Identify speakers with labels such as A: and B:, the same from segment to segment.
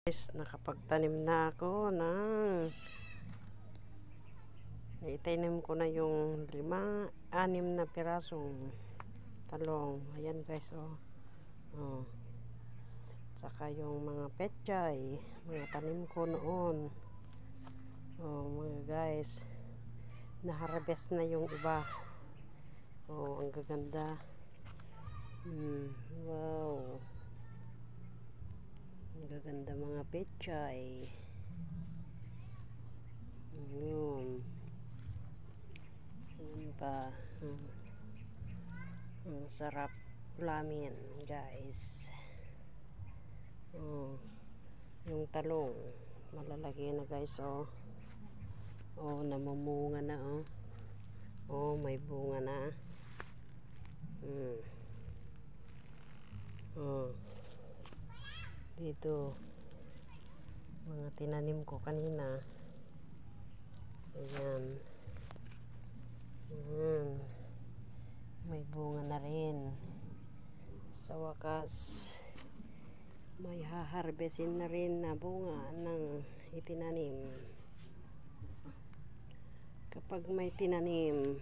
A: Guys, nakapagtanim na ako ng naitanim ko na yung 5-6 na pirasong talong. Ayan guys, oh. Saka yung mga pechay, mga tanim ko noon. Mga guys, na-harvest na yung iba. Ang gaganda. Wow. Ang gaganda mga pechay. Yun pa. Ang sarap ulamin guys. Yung talong malalaki na guys. Namumunga na. May bunga na. Dito mga tinanim ko kanina. Ayan. May bunga na rin. Sa wakas may haharvestin na rin na bunga ng itinanim. Kapag may tinanim,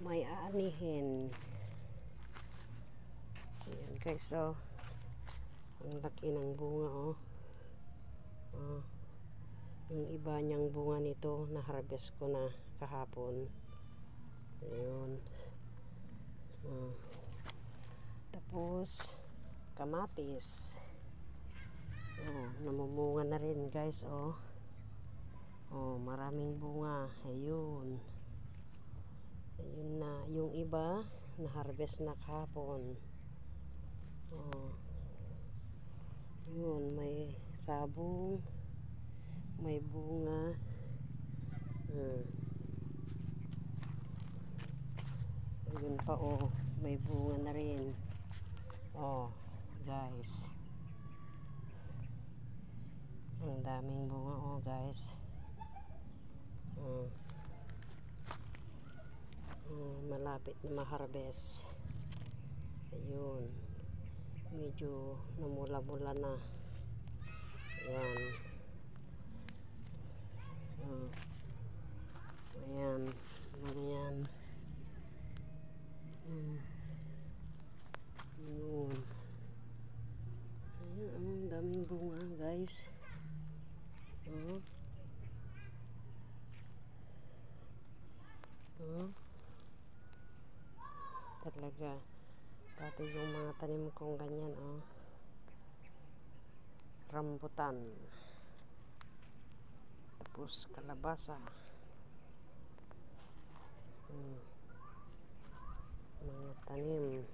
A: may aanihin. Ayan guys, ang laki ng bunga. Yung iba niyang bunga nito na harvest ko na kahapon. Ayun. Tapos kamatis. Namumunga na rin guys. Maraming bunga. Ayun na. Yung iba na harvest na kahapon. Yun, may sabong, may bunga. Ayun pa, may bunga na rin. Guys, ang daming bunga guys. Malapit na ma-harvest. Ayun, medyo namula-mula na. Ayan. Ayan. Yun. Ayan, ang daming bunga guys. Talaga. Pati yung mga tanim kong ganyan, rambutan. Tapos kalabasa. Mga tanim.